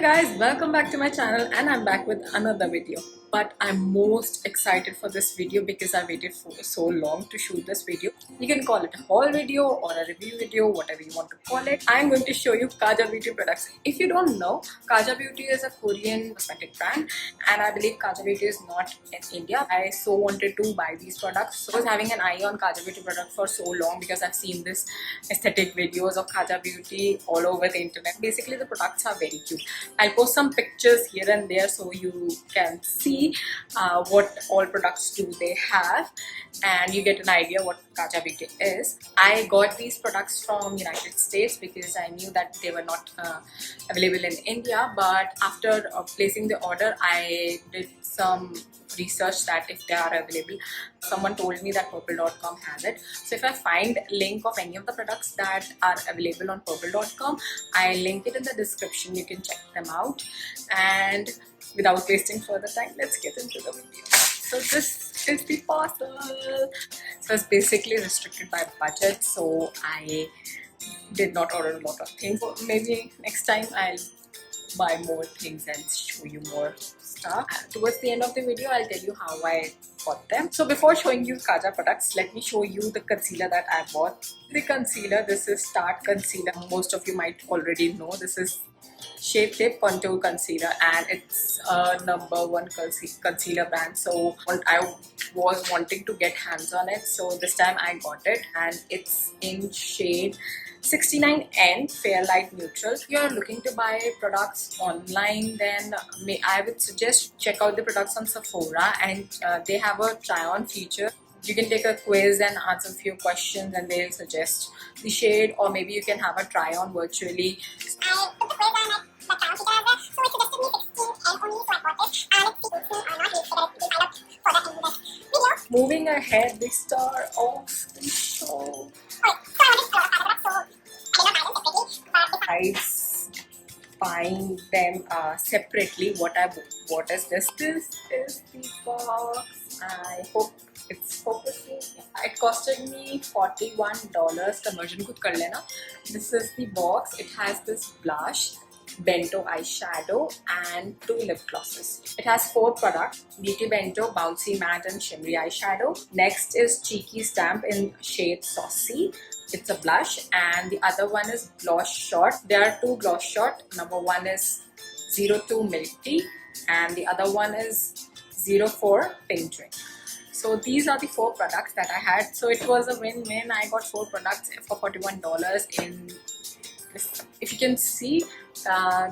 guys, welcome back to my channel and I'm back with another video. But I'm most excited for this video because I waited for so long to shoot this video. You can call it a haul video or a review video, whatever you want to call it. I'm going to show you Kaja Beauty products. If you don't know, Kaja Beauty is a Korean cosmetic brand and I believe Kaja Beauty is not in India. I so wanted to buy these products. So I was having an eye on Kaja Beauty product for so long because I've seen this aesthetic videos of Kaja Beauty all over the internet. Basically the products are very cute. I'll post some pictures here and there so you can see what all products do they have and you get an idea what Kaja Beauty is. I got these products from United States because I knew that they were not available in India, but after placing the order I did some research that if they are available. Someone told me that purple.com has it. So if I find link of any of the products that are available on purple.com, I link it in the description. You can check them out. And without wasting further time, let's get into the video. So this is the parcel. So it's basically restricted by budget, so I did not order a lot of things. So maybe next time I'll buy more things and show you more stuff. Towards the end of the video, I'll tell you how I bought them. So before showing you Kaja products, let me show you the concealer that I bought. The concealer, this is Tarte concealer. Most of you might already know this is Shape Tape Contour Concealer and it's a #1 concealer brand. So I was wanting to get hands on it, so this time I got it and it's in shade 69N Fair Light Neutral. If you are looking to buy products online, then I would suggest check out the products on Sephora, and they have a try on feature. You can take a quiz and answer a few questions and they'll suggest the shade, or maybe you can have a try on virtually. I took the quiz and the try on feature as well, so it suggested me 16 and only, so I bought it and it's suits me or not, so that you can sign up for that in this video. Moving ahead, the star of the show. Besides buying them separately, what is this? This is the box. I hope it's focusing. It costed me $41. Conversion could kar lena. This is the box. It has this blush, bento eyeshadow and 2 lip glosses. It has 4 products: Beauty Bento, Bouncy Matte and Shimmery Eyeshadow. Next is Cheeky Stamp in shade Saucy. It's a blush, and the other one is Gloss Shot. There are 2 Gloss Shot. Number 1 is 02 Milk Tea and the other one is 04 Pink Drink. So these are the 4 products that I had. So it was a win-win. I got 4 products for $41 in this. If you can see,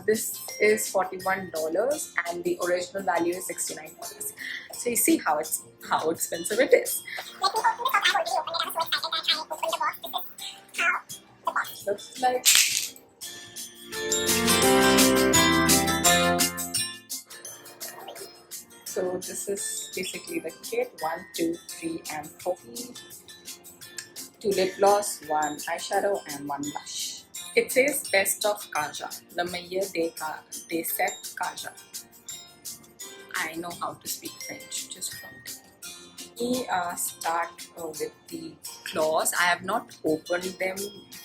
this is $41 and the original value is $69. So you see how expensive it is. Let me open this up. I already opened it. I'm so excited that I opened the box. This is how the box looks like. So this is basically the kit: 1, 2, 3 and 4. 2 lip gloss, 1 eyeshadow and 1 blush. It says best of Kaja. They said Kaja. I know how to speak French just from it. We start with the gloss. I have not opened them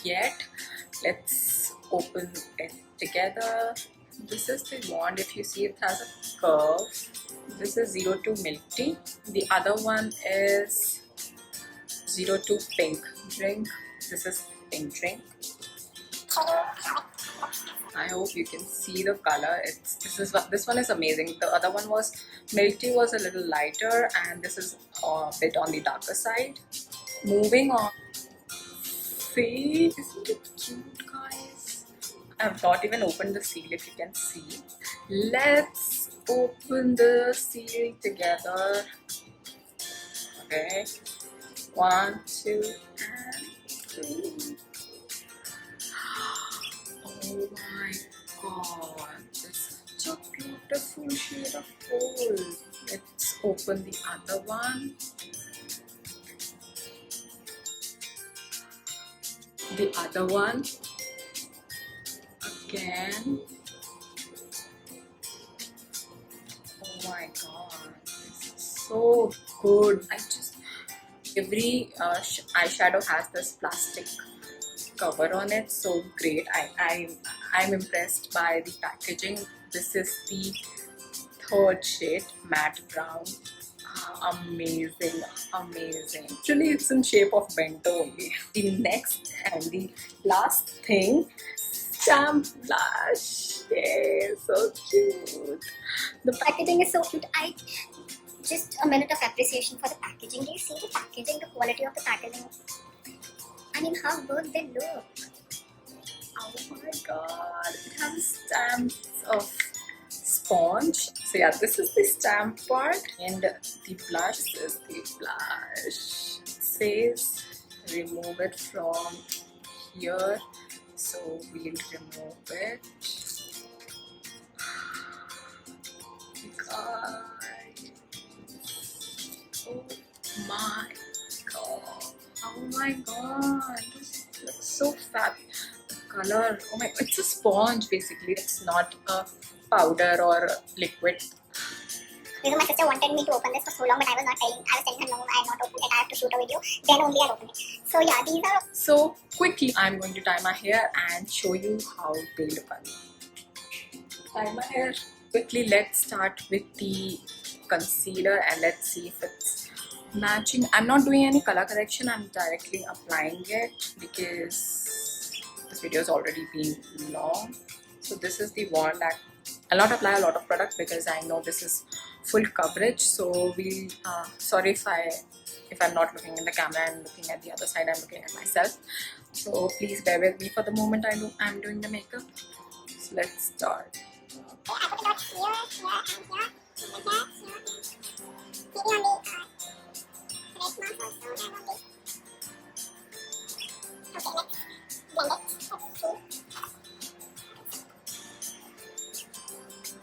yet. Let's open it together. This is the wand. If you see, it has a curve. This is 02 Milk Tea. The other one is 02 Pink Drink. This is Pink Drink. I hope you can see the color. This one is amazing. The other one was Milk Tea, was a little lighter, and this is a bit on the darker side. Moving on. See, isn't it cute, guys? I have not even opened the seal, if you can see. Let's open the seal together. Okay, 1, 2 and 3. Oh my god, this is such a beautiful shade of gold. Let's open the other one. The other one again. Oh my god, this is so good. Every eyeshadow has this plastic cover on it, so great. I'm impressed by the packaging. This is the third shade, matte brown. Amazing, amazing. Actually, it's in shape of bento only. The next and the last thing, stamp blush. Yay, so cute. The Packaging is so cute. Just a minute of appreciation for the packaging. Do you see the packaging, the quality of the packaging? I mean, how good they look. Oh my god, it has stamps of sponge. So yeah, this is the stamp part, and the blush is the blush. It says remove it from here, so we'll remove it. Guys, oh my god, oh my god, this looks so fab. Color, oh my, it's a sponge basically. It's not a powder or liquid. Because my sister wanted me to open this for so long, but I was telling her no, I'll not open it. I have to shoot a video. Then only I'll open it. So yeah, these are. So quickly, I'm going to tie my hair and show you how they look on me. Tie my hair. Quickly, let's start with the concealer and let's see if it's matching. I'm not doing any color correction. I'm directly applying it because this video has already been long. So this is the one that I'll not apply a lot of product because I know this is full coverage. So we'll sorry if I'm not looking in the camera and looking at the other side. I'm looking at myself. So please bear with me for the moment I'm doing the makeup. So let's start. I put it out here, and here, and here, maybe on the red mark also, and on the. Okay, let's blend it. Let's see.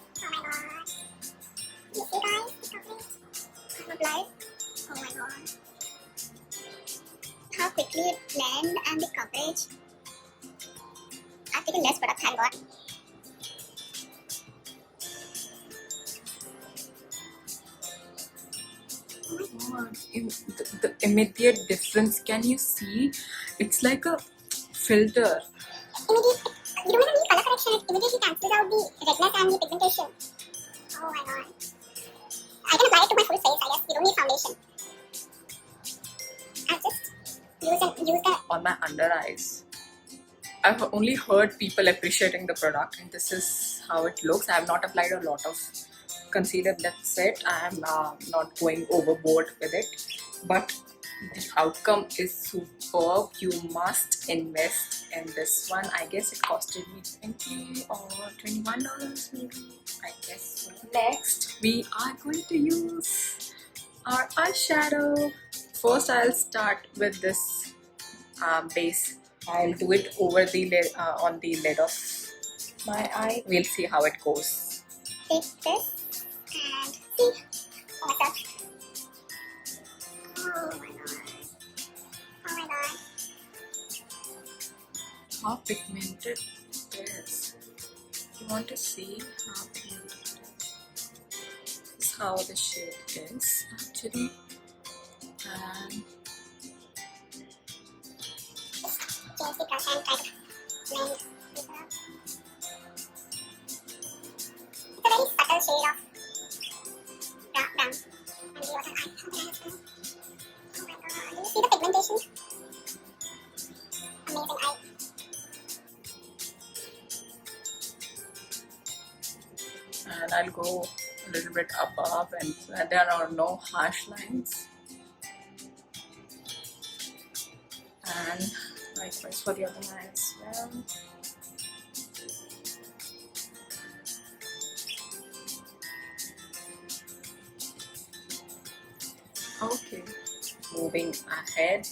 Oh my god. You see guys, the coverage? I'm applied. Oh my god. How quickly it blends and the coverage. I've taken less product, thank god. The immediate difference, can you see? It's like a filter. You don't even need color correction, it immediately cancels out the redness and the pigmentation. Oh my god. I can apply it to my full face, I guess. You don't need foundation. I've just used that On my under eyes. I've only heard people appreciating the product, and this is how it looks. I have not applied a lot of concealer, that's it. I am not going overboard with it, but the outcome is superb. You must invest in this one. I guess it costed me $20 or $21 maybe, I guess. Next we are going to use our eyeshadow. First I'll start with this base. I'll do it over the lid, on the lid of my eye. We'll see how it goes. take this and see for myself. Oh my god. Oh my god. How pigmented it is. You want to see how pigmented it is. This is how the shade is actually. And Change the brush and try to blend this up. It's a very subtle shade of brown. And the other eye. How can I explain? Oh my god. Do you see the pigmentation? Amazing eye. and I'll go a little bit above, and there are no harsh lines. And likewise for the other eye as well. Okay, moving ahead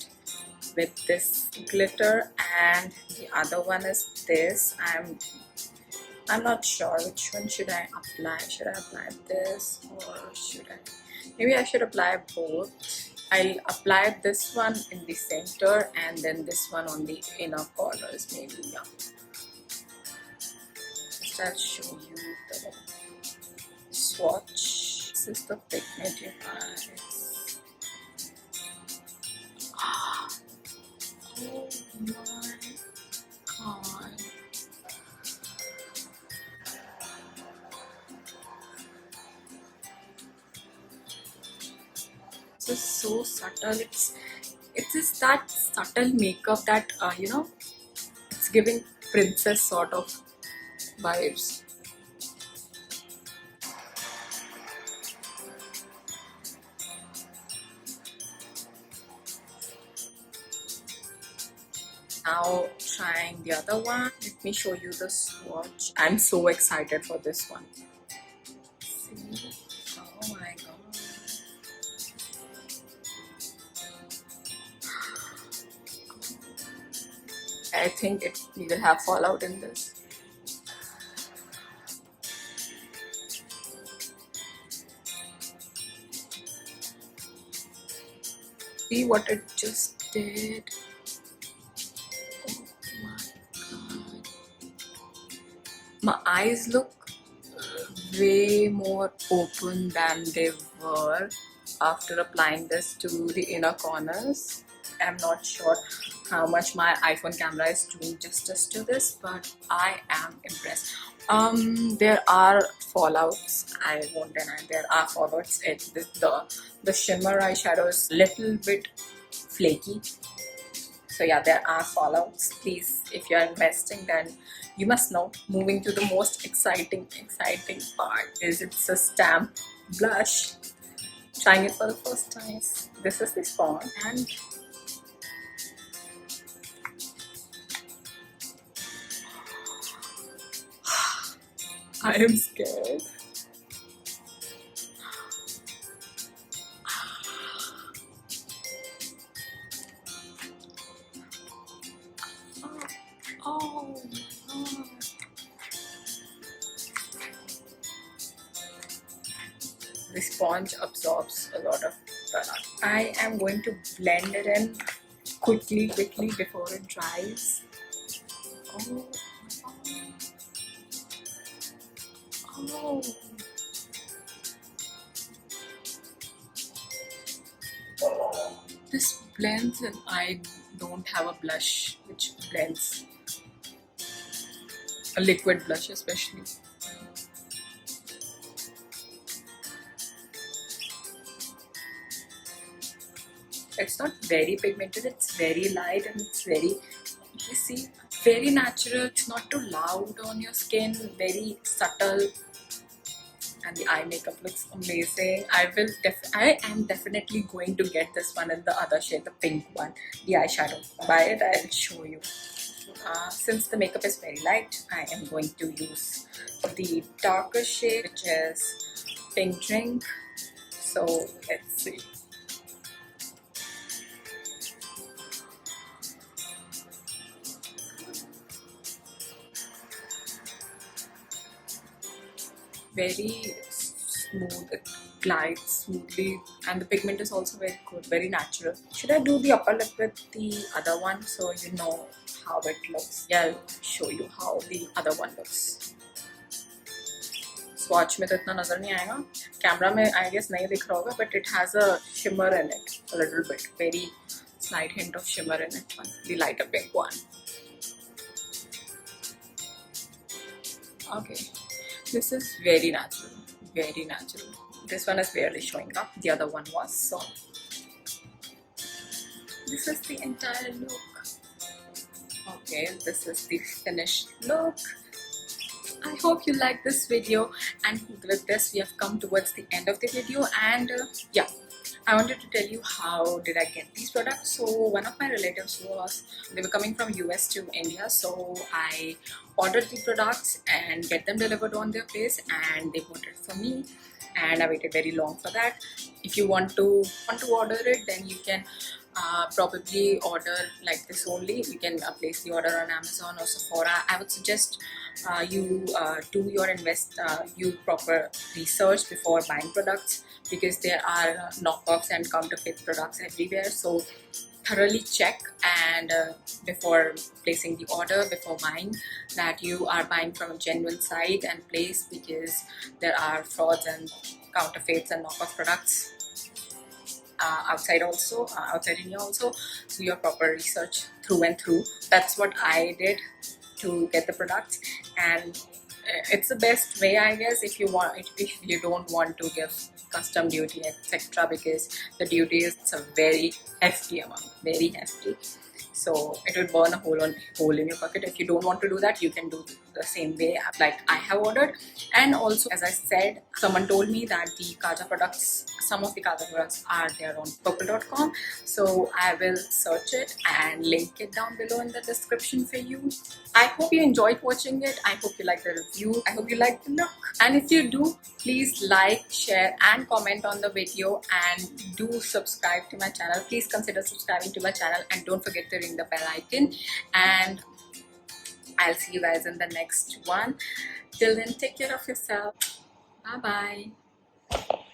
with this glitter, and the other one is this. I'm not sure which one should I apply. Should I apply this or should I? Maybe I should apply both. I'll apply this one in the center and then this one on the inner corners maybe. Yeah. Just I'll show you the swatch. This is the pigment, you guys. Oh my this is so subtle. It is that subtle makeup that you know, it's giving princess sort of vibes. Now trying the other one. Let me show you the swatch. I'm so excited for this one. See? Oh my god. I think we will have fallout in this. See what it just did. Oh my god. My eyes look way more open than they were after applying this to the inner corners. I'm not sure how much my iPhone camera is doing justice to this, but I am impressed. There are fallouts, I won't deny there are fallouts. The shimmer eyeshadow is little bit flaky, so yeah, there are fallouts. Please, if you're investing, then you must know. Moving to the most exciting part is it's a stamp blush. Trying it for the first time. This is the spawn, and I am scared. Oh my god. The sponge absorbs a lot of product. I am going to blend it in quickly before it dries. Oh, oh. This blends, and I don't have a blush which blends. A liquid blush especially. It's not very pigmented, it's very light, and it's very, you see, very natural. It's not too loud on your skin, very subtle, and the eye makeup looks amazing. I am definitely going to get this one in the other shade, the pink one, the eyeshadow. By it, I'll show you. Since the makeup is very light, I am going to use the darker shade, which is Pink Drink. So let's see. Very smooth, it glides smoothly, and the pigment is also very good, very natural. Should I do the upper lip with the other one so you know how it looks? Yeah, I'll show you how the other one looks. Swatch में तो इतना नजर नहीं आएगा, camera में I guess नहीं दिख रहा होगा, but it has a shimmer in it, a little bit, very slight hint of shimmer in it, the lighter pink one. Okay. This is very natural, very natural. This one is barely showing up, the other one was, so this is the entire look. Okay, this is the finished look. I hope you like this video, and with this we have come towards the end of the video, and yeah, I wanted to tell you how did I get these products. So one of my relatives they were coming from US to India, so I ordered the products and get them delivered on their place, and they bought it for me, and I waited very long for that. If you want to order it, then you can probably order like this only. You can place the order on Amazon or Sephora. I would suggest you do your proper research before buying products, because there are knockoffs and counterfeit products everywhere. So thoroughly check, and before placing the order, before buying, that you are buying from a genuine site and place, because there are frauds and counterfeits and knockoff products outside India also. So your proper research through and through. That's what I did to get the products, and it's the best way, I guess, if you don't want to give custom duty, etc., because the duty is a very hefty amount, very hefty. So it will burn a hole in your pocket. If you don't want to do that, you can do the same way like I have ordered. And also, as I said, someone told me that the Kaja products, some of the Kaja products are there on purple.com. So I will search it and link it down below in the description for you. I hope you enjoyed watching it. I hope you liked the review. I hope you liked the look. And if you do, please like, share and comment on the video, and do subscribe to my channel. Please consider subscribing to my channel, and don't forget to ring the bell icon. And I'll see you guys in the next one. Till then, take care of yourself. Bye bye.